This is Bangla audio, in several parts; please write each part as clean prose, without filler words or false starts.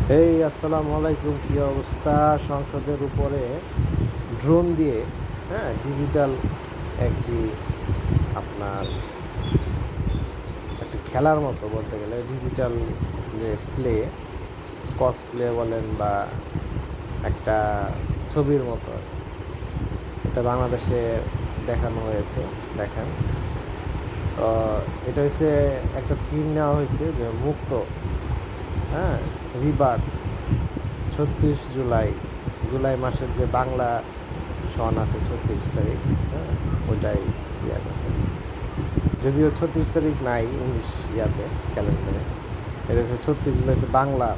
আসসালামু আলাইকুম। কী অবস্থা? সংসদের উপরে ড্রোন দিয়ে ডিজিটাল একটি আপনার একটা খেলার মতো বলতে গেলে ডিজিটাল যে কসপ্লে বলেন বা একটা ছবির মতো আর কি, এটা বাংলাদেশে দেখানো হয়েছে। দেখেন তো, এটা হচ্ছে একটা থিম নেওয়া হয়েছে যে মুক্ত, রিবার্থ। 36 জুলাই মাসের যে বাংলা সন আছে 36 তারিখ, ওইটাই করছে। যদিও 36 তারিখ নাই ইংলিশ ক্যালেন্ডারে, এটা হচ্ছে 36 জুলাই, হচ্ছে বাংলার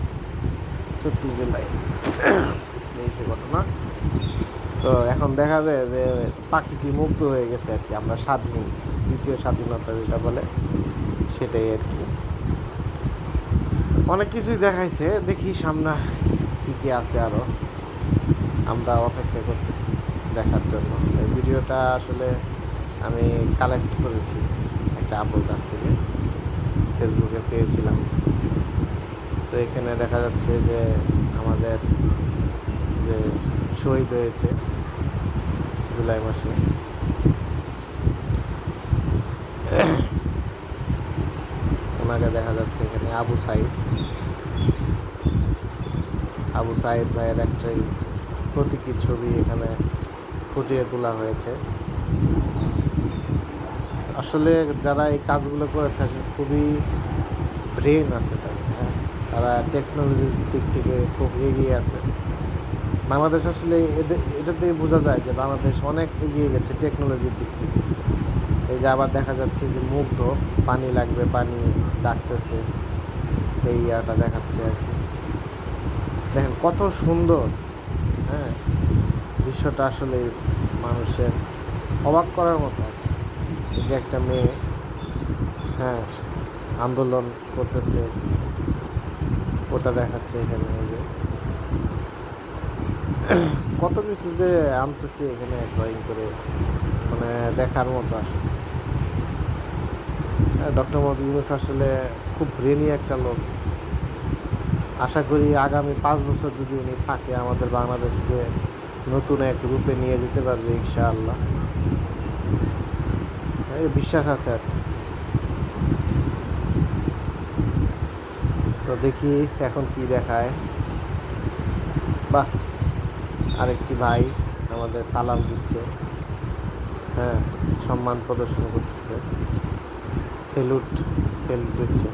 36 জুলাই এই সে ঘটনা। তো এখন দেখাবে যে পাখিটি মুক্ত হয়ে গেছে আর কি, আমরা স্বাধীন, দ্বিতীয় স্বাধীনতা যেটা বলে সেটাই আর কি। অনেক কিছুই দেখাইছে, দেখি সামনে কী আছে আরও, আমরা অপেক্ষা করতেছি দেখার জন্য। এই ভিডিওটা আসলে আমি কালেক্ট করেছি একটা আপুর কাছ থেকে, ফেসবুকে পেয়েছিলাম। তো এখানে দেখা যাচ্ছে যে আমাদের যে শহীদ হয়েছে জুলাই মাসে, ওনাকে দেখা যাচ্ছে এখানে আবু সাইদ ভাইয়ের একটাই প্রতীকী ছবি এখানে ফুটিয়ে তোলা হয়েছে। আসলে যারা এই কাজগুলো করেছে আসলে খুবই ব্রেন আছে তাদের, তারা টেকনোলজির দিক থেকে খুব এগিয়ে আছে। বাংলাদেশ আসলে এটাতেই বোঝা যায় যে বাংলাদেশ অনেক এগিয়ে গেছে টেকনোলজির দিক থেকে। এই যে আবার দেখা যাচ্ছে যে মুগ্ধ, পানি লাগবে, পানি ডাকতেছে, এই ইয়াটা দেখাচ্ছে আর কি। দেখেন কত সুন্দর, দৃশ্যটা আসলে মানুষের অবাক করার মতো। এই যে একটা মেয়ে আন্দোলন করতেছে, ওটা দেখাচ্ছে এখানে। এই যে কত কিছু যে আনতেছে এখানে ড্রয়িং করে, মানে দেখার মতো আসলে। ডক্টর মোহাম্মদ ইউনূস আসলে খুব ব্রেনি একটা লোক। আশা করি আগামী 5 বছর যদি উনি থাকে, আমাদের বাংলাদেশকে নতুন এক রূপে নিয়ে যেতে পারবে ইনশাআল্লাহ, এই বিশ্বাস আছে আর কি। তো দেখি এখন কি দেখায়। বাহ, আরেকটি ভাই আমাদের সালাম দিচ্ছে, সম্মান প্রদর্শন করতেছে, সেলুট দিচ্ছে।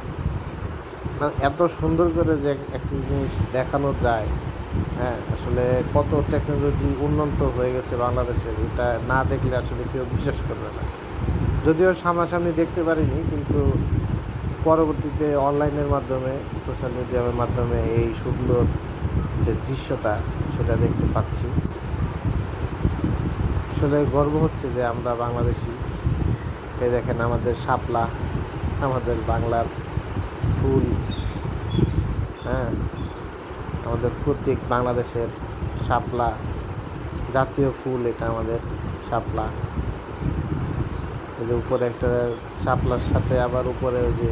এত সুন্দর করে যে একটি জিনিস দেখানো যায়, আসলে কত টেকনোলজি উন্নত হয়ে গেছে বাংলাদেশের, এটা না দেখলে আসলে কেউ বিশ্বাস করবে না। যদিও সামনাসামনি দেখতে পারিনি, কিন্তু পরবর্তীতে অনলাইনের মাধ্যমে, সোশ্যাল মিডিয়ার মাধ্যমে এই সুন্দর যে দৃশ্যটা সেটা দেখতে পাচ্ছি। আসলে গর্ব হচ্ছে যে আমরা বাংলাদেশি। এই দেখেন আমাদের শাপলা, আমাদের বাংলার ফুল, আমাদের প্রত্যেক বাংলাদেশের শাপলা জাতীয় ফুল, এটা আমাদের শাপলা। এই যে উপরে একটা শাপলার সাথে আবার উপরে ওই যে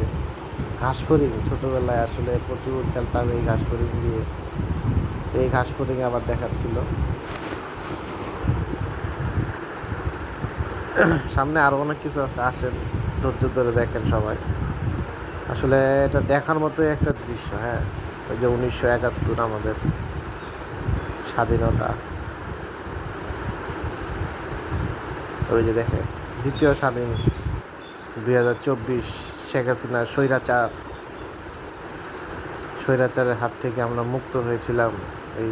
ঘাস ফড়িং, ছোটোবেলায় আসলে প্রচুর খেলতাম এই ঘাস ফড়িং দিয়ে। এই ঘাস ফড়িং আবার দেখাচ্ছিল। সামনে আরও অনেক কিছু আছে, আসেন ধৈর্য ধরে দেখেন সবাই। আসলে এটা দেখার মতোই একটা দৃশ্য। ওই যে 1971 আমাদের স্বাধীনতা, ওই যে দেখেন দ্বিতীয় স্বাধীন 2024, শেখ হাসিনার স্বৈরাচারের হাত থেকে আমরা মুক্ত হয়েছিলাম এই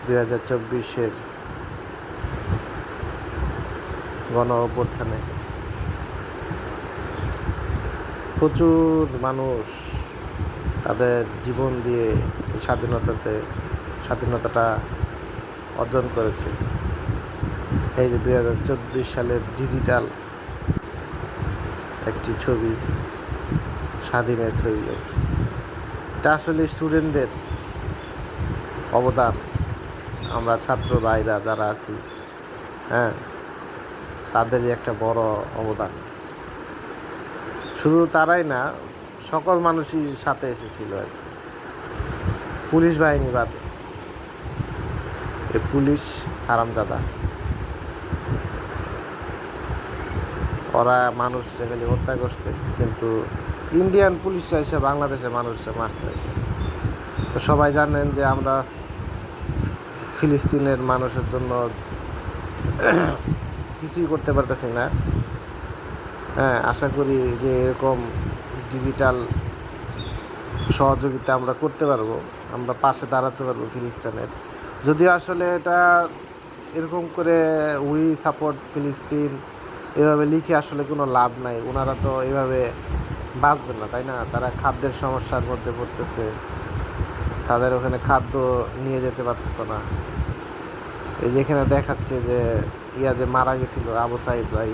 2024-এর গণ অভ্যুত্থানে। প্রচুর মানুষ তাদের জীবন দিয়ে এই স্বাধীনতাটা অর্জন করেছে। এই যে 2024 সালের ডিজিটাল একটি ছবি, স্বাধীনের ছবি আর কি। এটা আসলে স্টুডেন্টদের অবদান। আমরা ছাত্র ভাইরা যারা আছি, তাদেরই একটা বড় অবদান। শুধু তারাই না, সকল মানুষই সাথে এসেছিল আর কি। পুলিশ বাহিনী বাদে এই পুলিশ হারামজাদা, ওরা মানুষটা খালি হত্যা করছে, কিন্তু ইন্ডিয়ান পুলিশরা এসে বাংলাদেশের মানুষটা মারছে এসে। তো সবাই জানেন যে আমরা ফিলিস্তিনের মানুষের জন্য কিছুই করতে পারতেছি না। হ্যাঁ, আশা করি যে এরকম ডিজিটাল সহযোগিতা আমরা করতে পারবো, আমরা পাশে দাঁড়াতে পারবো ফিলিস্তিনের। যদিও আসলে এটা এরকম করে উই সাপোর্ট ফিলিস্তিন এভাবে লিখে আসলে কোনো লাভ নাই, ওনারা তো এভাবে বাঁচবেন না, তাই না? তারা খাদ্যের সমস্যার মধ্যে পড়তেছে, তাদের ওখানে খাদ্য নিয়ে যেতে পারতেছে না। এই যেখানে দেখাচ্ছে যে যে মারা গেছিল আবু সাইদ ভাই,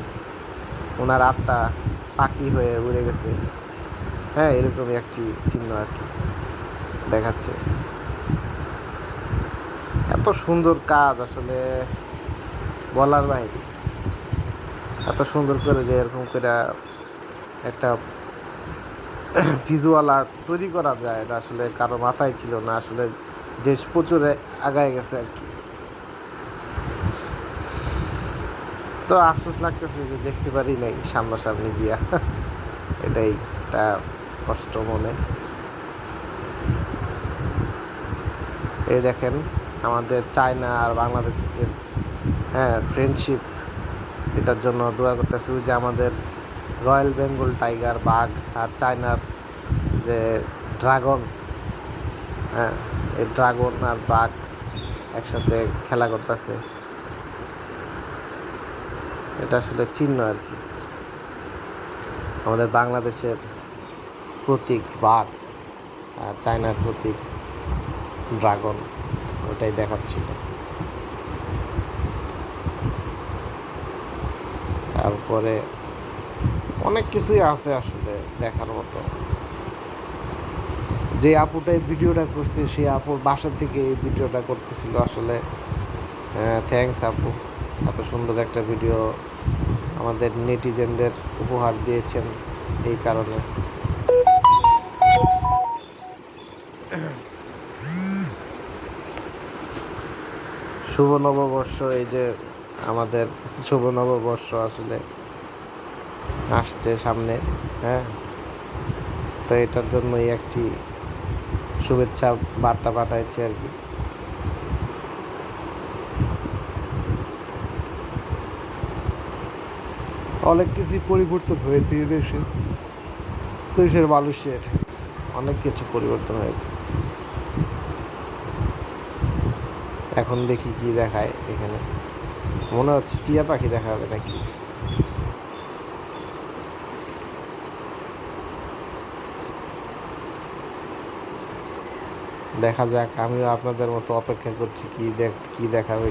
ওনার আত্মা পাখি হয়ে উড়ে গেছে। হ্যাঁ, এরকমই একটি চিহ্ন আর কি দেখাচ্ছে। এত সুন্দর কাজ আসলে বলার বাইরে, এত সুন্দর করে যে এরকম করে একটা ভিজুয়াল আর্ট তৈরি করা যায়, এটা আসলে কারো মাথায় ছিল না। আসলে দেশ প্রচুর আগায় গেছে আর কি। তো আফসোস লাগতেছে যে দেখতে পারি নাই সামনাসামনি দিয়া, এটাই একটা কষ্ট মনে। এই দেখেন আমাদের চায়না আর বাংলাদেশের যে ফ্রেন্ডশিপ, এটার জন্য দোয়া করতেছি। যে আমাদের রয়্যাল বেঙ্গল টাইগার বাঘ আর চায়নার যে ড্রাগন, এই ড্রাগন আর বাঘ একসাথে খেলা করতেছে, এটা আসলে চিহ্ন আর কি। আমাদের বাংলাদেশের প্রতীক বাঘ আর চায়নার প্রতীক ড্রাগন, ওটাই দেখাচ্ছিল। তারপরে অনেক কিছুই আছে আসলে দেখার মতো। যে আপুটা এই ভিডিওটা করছে সেই আপুর বাসা থেকে এই ভিডিওটা করতেছিল আসলে। থ্যাঙ্কস আপু, এত সুন্দর একটা ভিডিও আমাদের নেটিজেনদের উপহার দিয়েছেন। এই কারণে শুভ নববর্ষ, এই যে আমাদের শুভ নববর্ষ আসলে আসছে সামনে। তো এটার জন্যই একটি শুভেচ্ছা বার্তা পাঠাইছে আর কি। অনেক কিছুই পরিবর্তন হয়েছে দেশের মানুষের অনেক কিছু পরিবর্তন হয়েছে। এখন দেখি কি দেখায় এখানে, মনে হচ্ছে টিয়া পাখি দেখাবে নাকি। দেখা যাক, আমিও আপনাদের মতো অপেক্ষা করছি কি দেখাবে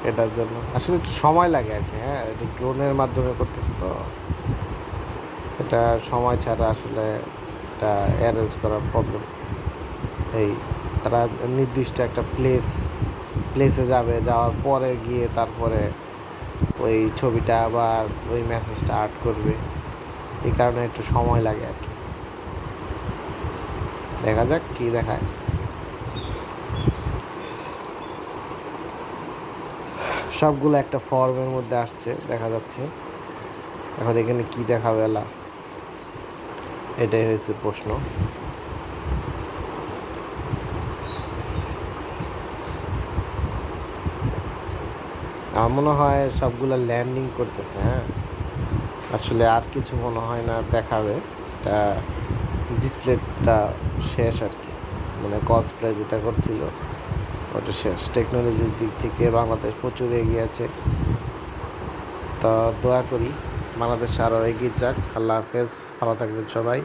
এটার জন্য আসলে একটু সময় লাগে আর কি। এটা ড্রোনের মাধ্যমে করতেছে, তো এটা সময় ছাড়া আসলে এটা অ্যারেঞ্জ করার প্রবলেম। এই তারা নির্দিষ্ট একটা প্লেসে যাওয়ার পরে গিয়ে তারপরে ওই ছবিটা বা ওই মেসেজটা আর্ট করবে, এই কারণে একটু সময় লাগে আর কি। দেখা যাক কি দেখায়। সবগুলো একটা ফর্মের মধ্যে আসছে দেখা যাচ্ছে। এখন এখানে কি দেখাবে এলা, এটাই হয়েছে প্রশ্ন। আমার মনে হয় সবগুলো ল্যান্ডিং করতেছে। আসলে আর কিছু মনে হয় না দেখাবে, এটা ডিসপ্লেটা শেষ আর কি। মানে কসপ্লে যেটা করছিল ওটা শেষ। টেকনোলজির দিক থেকে বাংলাদেশ প্রচুর এগিয়ে আছে, তো দোয়া করি বাংলাদেশ আরও এগিয়ে যাক। আল্লাহ হাফেজ, ভালো থাকবেন সবাই।